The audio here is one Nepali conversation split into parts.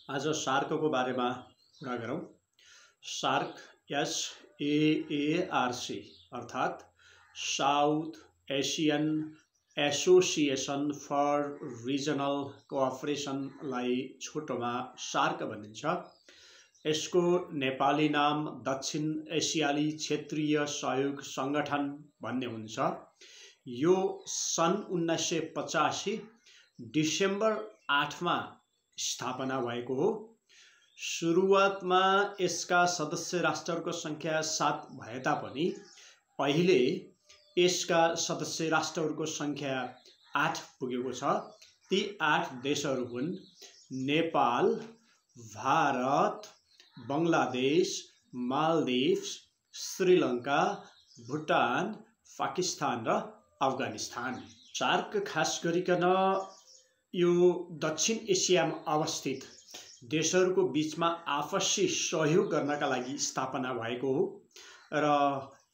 आज सार्कको बारेमा कुरा गरौँ। सार्क SAARC अर्थात् south Asian association for regional कोअपरेसनलाई छोटोमा shark भनिन्छ। यसको नेपाली नाम दक्षिण एसियाली क्षेत्रीय सहयोग संगठन भन्ने हुन्छ। यो सन् 1985 डिसेम्बर 8 मा स्थापना भएको हो। सुरुवातमा यसका सदस्य राष्ट्रहरूको संख्या 7 भए तापनि अहिले यसका सदस्य राष्ट्रहरूको संख्या 8 पुगेको छ। ती 8 देशहरू हुन् नेपाल, भारत, बंगलादेश, मालदिभ्स, श्रीलंका, भुटान, पाकिस्तान र अफगानिस्तान। सार्क खास गरिकन यो दक्षिण एसियामा अवस्थित देशहरूको बीचमा आपसी सहयोग गर्नका लागि स्थापना भएको हो र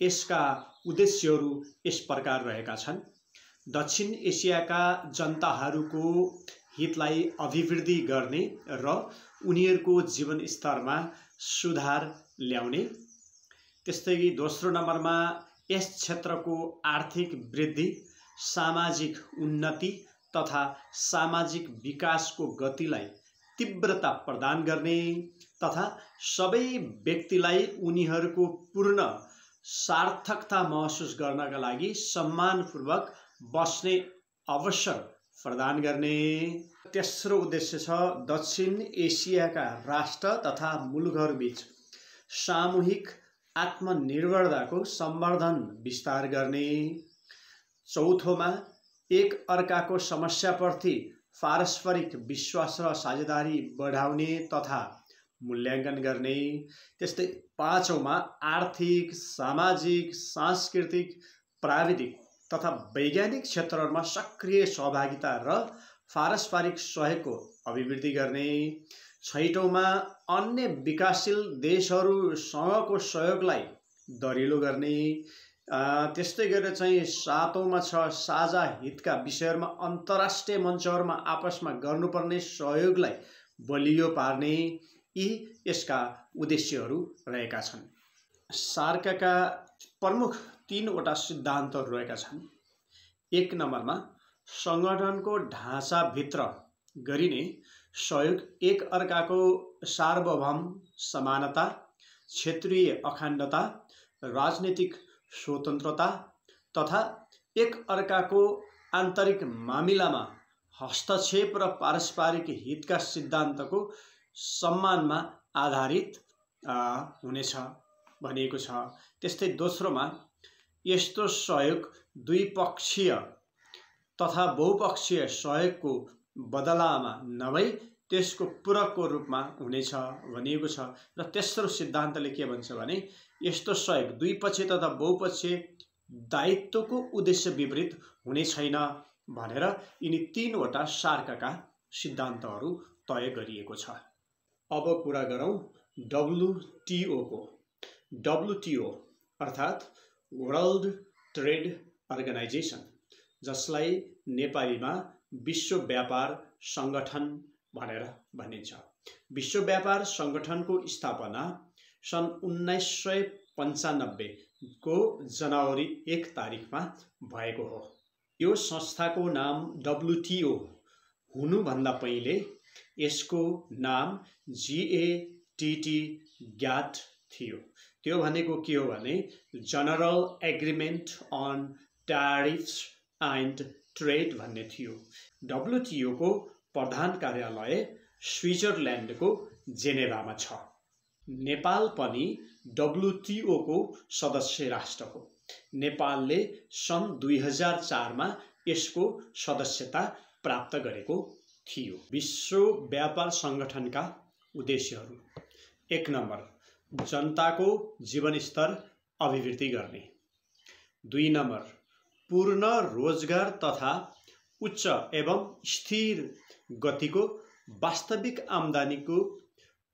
यसका उद्देश्यहरू यस प्रकार रहेका छन्। दक्षिण एसियाका जनताहरूको हितलाई अभिवृद्धि गर्ने र उनीहरूको जीवनस्तरमा सुधार ल्याउने। त्यस्तै दोस्रो नम्बरमा यस क्षेत्रको आर्थिक वृद्धि, सामाजिक उन्नति तथा सामाजिक विकासको गतिलाई तीव्रता प्रदान गर्ने तथा सबै व्यक्तिलाई उनीहरूको पूर्ण सार्थकता महसुस गर्नका लागि सम्मानपूर्वक बस्ने अवसर प्रदान गर्ने। तेस्रो उद्देश्य छ दक्षिण एसियाका राष्ट्र तथा मुलुकहरूबीच सामूहिक आत्मनिर्भरताको सम्वर्धन विस्तार गर्ने। चौथोमा एक अर्काको समस्याप्रति पारस्परिक विश्वास र साझेदारी बढाउने तथा मूल्याङ्कन गर्ने। त्यस्तै पाँचौंमा आर्थिक, सामाजिक, सांस्कृतिक, प्राविधिक तथा वैज्ञानिक क्षेत्रहरूमा सक्रिय सहभागिता र पारस्परिक सहयोगको अभिवृद्धि गर्ने। छैटौंमा अन्य विकासशील देशहरूसँगको सहयोगलाई दरिलो गर्ने। त्यस्तै गरेर चाहिँ सातौंमा छ साझा हितका विषयहरूमा अन्तर्राष्ट्रिय मञ्चहरूमा आपसमा गर्नुपर्ने सहयोगलाई बलियो पार्ने। यी यसका उद्देश्यहरू रहेका छन्। सार्कका प्रमुख 3वटा सिद्धान्तहरू रहेका छन्। 1 नम्बरमा संगठनको ढाँचाभित्र गरिने सहयोग एक अर्काको सार्वभौम समानता, क्षेत्रीय अखण्डता, राजनीतिक स्वतन्त्रता तथा एक अर्काको आन्तरिक मामिलामा हस्तक्षेप र पारस्परिक हितका सिद्धान्तको सम्मानमा आधारित हुनेछ भनिएको छ। त्यस्तै दोस्रोमा यस्तो सहयोग द्विपक्षीय तथा बहुपक्षीय सहयोगको बदलामा नभई त्यसको पूरकको रूपमा हुनेछ भनिएको छ। र तेस्रो सिद्धान्तले के भन्छ भने यस्तो सहयोग द्विपक्षीय तथा बहुपक्षीय दायित्वको उद्देश्य विपरीत हुने छैन भनेर यिनी 3वटा सार्कका सिद्धान्तहरू तय गरिएको छ। अब कुरा गरौँ WTO को। WTO अर्थात् वर्ल्ड ट्रेड अर्गनाइजेसन, जसलाई नेपालीमा विश्व व्यापार संगठन भनेर भनिन्छ। विश्व व्यापार संगठनको स्थापना सन् 1995 को जनवरी 1 तारिखमा भएको हो। यो संस्थाको नाम WTO हुनुभन्दा पहिले यसको नाम GATT थियो। त्यो भनेको के हो भने general agreement on tariffs and trade भन्ने थियो। WTO को प्रधान कार्यालय स्विजरल्यान्डको जेनेभामा छ। नेपाल पनि WTO को सदस्य राष्ट्र हो। नेपालले सन् 2004 मा यसको सदस्यता प्राप्त गरेको थियो। विश्व व्यापार संगठनका उद्देश्यहरू: 1 नम्बर जनताको जीवनस्तर अभिवृद्धि गर्ने। 2 नम्बर पूर्ण रोजगार तथा उच्च एवं स्थिर गतिको वास्तविक आम्दानीको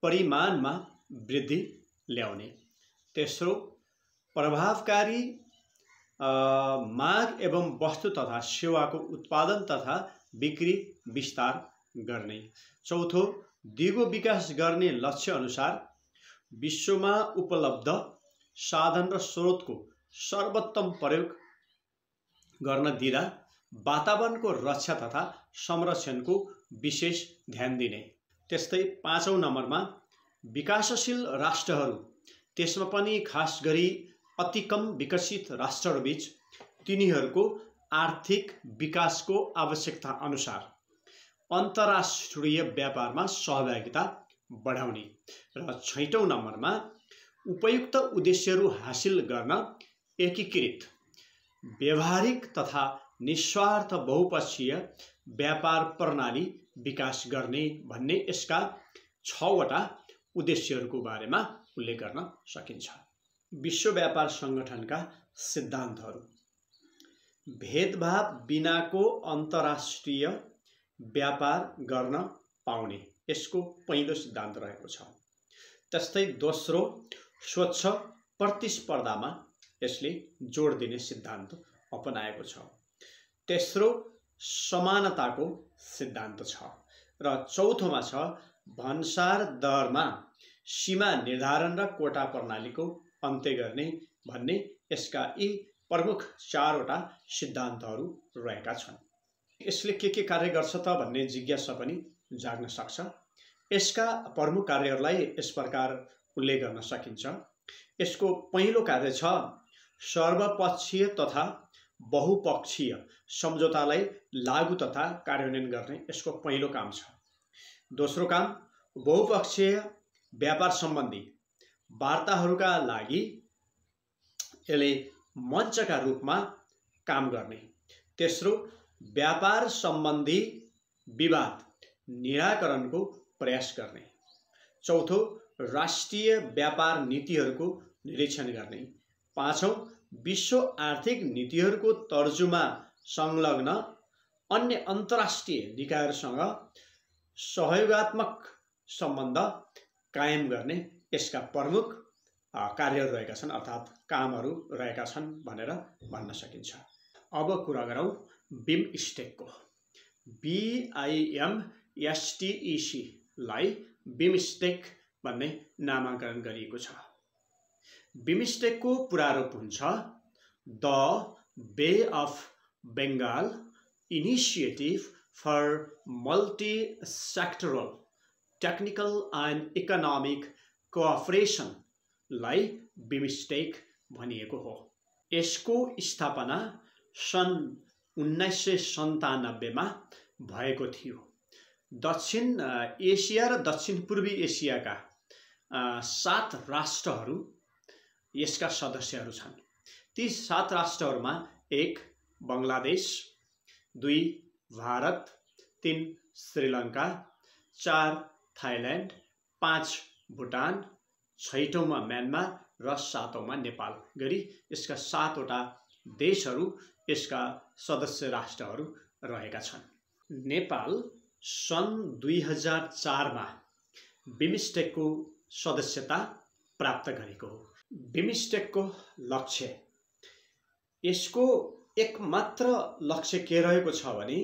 परिमाणमा वृद्धि ल्याउने। तेस्रो प्रभावकारी माग एवं वस्तु तथा सेवाको उत्पादन तथा बिक्री विस्तार गर्ने। चौथो दिगो विकास गर्ने लक्ष्य अनुसार विश्वमा उपलब्ध साधन र स्रोतको सर्वोत्तम प्रयोग गर्न दिँदा वातावरणको रक्षा तथा संरक्षणको विशेष ध्यान दिने। त्यस्तै 5औं नम्बरमा विकासशील राष्ट्रहरू, त्यसमा पनि खास गरी अति कम विकसित राष्ट्रहरूबीच तिनीहरूको आर्थिक विकासको आवश्यकता अनुसार अन्तर्राष्ट्रिय व्यापारमा सहभागिता बढाउने। र 6औं नम्बरमा उपयुक्त उद्देश्यहरू हासिल गर्न एकीकृत व्यवहारिक तथा निस्वार्थ बहुपक्षीय व्यापार प्रणाली विकास गर्ने भन्ने यसका 6वटा उद्देश्यहरूको बारेमा उल्लेख गर्न सकिन्छ। विश्व व्यापार संगठनका सिद्धान्तहरू। भेदभाव बिनाको अन्तर्राष्ट्रिय व्यापार गर्न पाउने यसको पहिलो सिद्धान्त रहेको छ। त्यस्तै दोस्रो, स्वच्छ प्रतिस्पर्धामा यसले जोड दिने सिद्धान्त अपनाएको छ। तेस्रो, समानताको सिद्धान्त छ। र चौथोमा छ भन्सार दरमा सीमा निर्धारण र कोटा प्रणालीको अन्त्य गर्ने भन्ने यसका यी प्रमुख 4वटा सिद्धान्तहरू रहेका छन्। यसले के कार्य गर्छ त भन्ने जिज्ञासा पनि जाग्न सक्छ। यसका प्रमुख कार्यहरूलाई यस प्रकार उल्लेख गर्न सकिन्छ। यसको पहिलो कार्य छ सर्वपक्षीय तथा बहुपक्षीय सम्झौतालाई लागू तथा कार्यान्वयन गर्ने यसको पहिलो काम छ। दोस्रो काम बहुपक्षीय व्यापार सम्बन्धी वार्ताहरूका लागि यसले मञ्चका रूपमा काम गर्ने। तेस्रो, व्यापार सम्बन्धी विवाद निराकरणको प्रयास गर्ने। चौथो, राष्ट्रिय व्यापार नीतिहरूको निरीक्षण गर्ने। 5औं, विश्व आर्थिक नीतिहरूको तर्जुमा संलग्न अन्य अन्तर्राष्ट्रिय निकायहरूसँग सहयोगात्मक सम्बन्ध कायम गर्ने यसका प्रमुख कार्यहरू रहेका छन्, अर्थात् कामहरू रहेका छन् भनेर भन्न सकिन्छ। अब कुरा गरौँ बिमस्टेकको। BIMSTEC लाई बिमस्टेक भन्ने नामाकरण गरिएको छ। बिमस्टेकको प्रारूप हुन्छ the bay of Bengal initiative for multi sectoral technical and economic cooperation लाई बिमस्टेक भनिएको हो। यसको स्थापना सन् 1997 मा भएको थियो। दक्षिण एसिया र दक्षिण पूर्वी एसियाका 7 राष्ट्रहरू यसका सदस्यहरू छन्। ती 7 राष्ट्रहरूमा 1 बङ्गलादेश, 2 भारत, 3 श्रीलङ्का, 4 थाइल्यान्ड, 5 भुटान, 6औँमा म्यानमार र 7औँमा नेपाल गरी यसका 7वटा देशहरू यसका सदस्य राष्ट्रहरू रहेका छन्। नेपाल सन् 2004 मा बिमस्टेकको सदस्यता प्राप्त गरेको हो। बिमस्टेकको लक्ष्य, यसको एकमात्र लक्ष्य के रहेको छ भने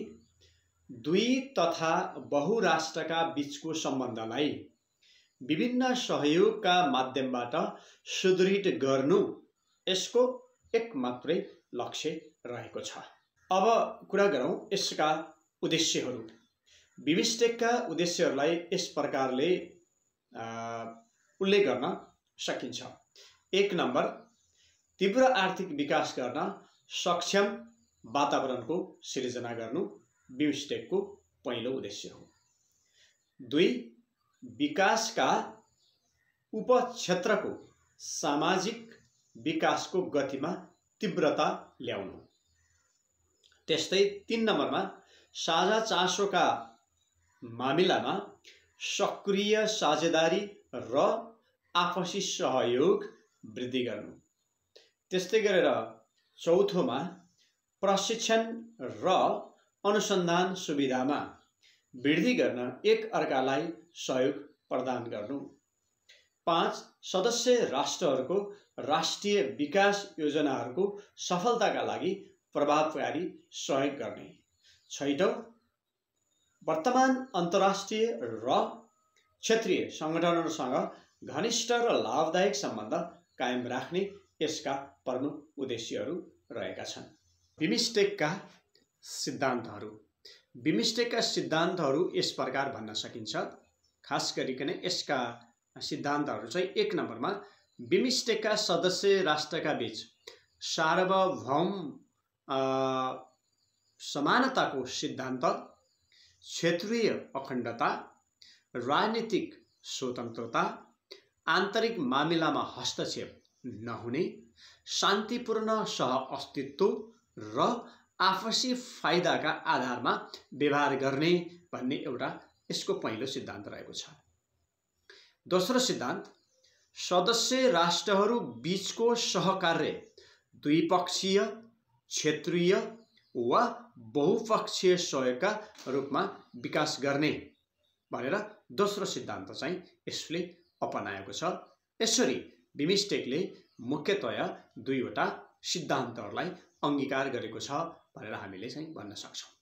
दुई तथा बहुराष्ट्रका बीचको सम्बन्धलाई विभिन्न सहयोगका माध्यमबाट सुदृढ गर्नु यसको एकमात्रै लक्ष्य रहेको छ। अब कुरा गरौँ यसका उद्देश्यहरू। बिमस्टेकका उद्देश्यहरूलाई यस प्रकारले उल्लेख गर्न सकिन्छ। 1 नम्बर, तीव्र आर्थिक विकास गर्न सक्षम वातावरणको सिर्जना गर्नु बिमस्टेकको पहिलो उद्देश्य हो। 2, विकासका उपक्षेत्रको सामाजिक विकासको गतिमा तीव्रता ल्याउनु। त्यस्तै 3 नम्बरमा साझा चासोका मामिलामा सक्रिय साझेदारी र आपसी सहयोग वृद्धि गर्नु। त्यस्तै गरेर 4थोमा प्रशिक्षण र अनुसन्धान सुविधामा वृद्धि गर्न एक अर्कालाई सहयोग प्रदान गर्नु। 5, सदस्य राष्ट्रहरूको राष्ट्रिय विकास योजनाहरूको सफलताका लागि प्रभावकारी सहयोग गर्ने। 6, वर्तमान अन्तर्राष्ट्रिय र क्षेत्रीय सङ्गठनहरूसँग घनिष्ठ र लाभदायक सम्बन्ध कायम राख्ने यसका प्रमुख उद्देश्यहरू रहेका छन्। बिमस्टेकका सिद्धान्तहरू। बिमस्टेकका सिद्धान्तहरू यस प्रकार भन्न सकिन्छ। खास गरिकन यसका सिद्धान्तहरू चाहिँ 1 नम्बरमा बिमस्टेकका सदस्य राष्ट्रका बीच सार्वभौम समानताको सिद्धान्त, क्षेत्रीय अखण्डता, राजनीतिक स्वतन्त्रता, आन्तरिक मामिलामा हस्तक्षेप नहुने, शान्तिपूर्ण सहअस्तित्व र आपसी फाइदाका आधारमा व्यवहार गर्ने भन्ने एउटा यसको पहिलो सिद्धान्त रहेको छ। दोस्रो सिद्धान्त सदस्य राष्ट्रहरू बीचको सहकार्य द्विपक्षीय, क्षेत्रीय वा बहुपक्षीय सहयोगका रूपमा विकास गर्ने भनेर दोस्रो सिद्धान्त चाहिँ यसले अपनाएको छ। यसरी बिमस्टेकले मुख्यतया 2वटा सिद्धान्तहरूलाई अंगीकार गरेको छ भनेर हामीले चाहिँ भन्न सक्छौं।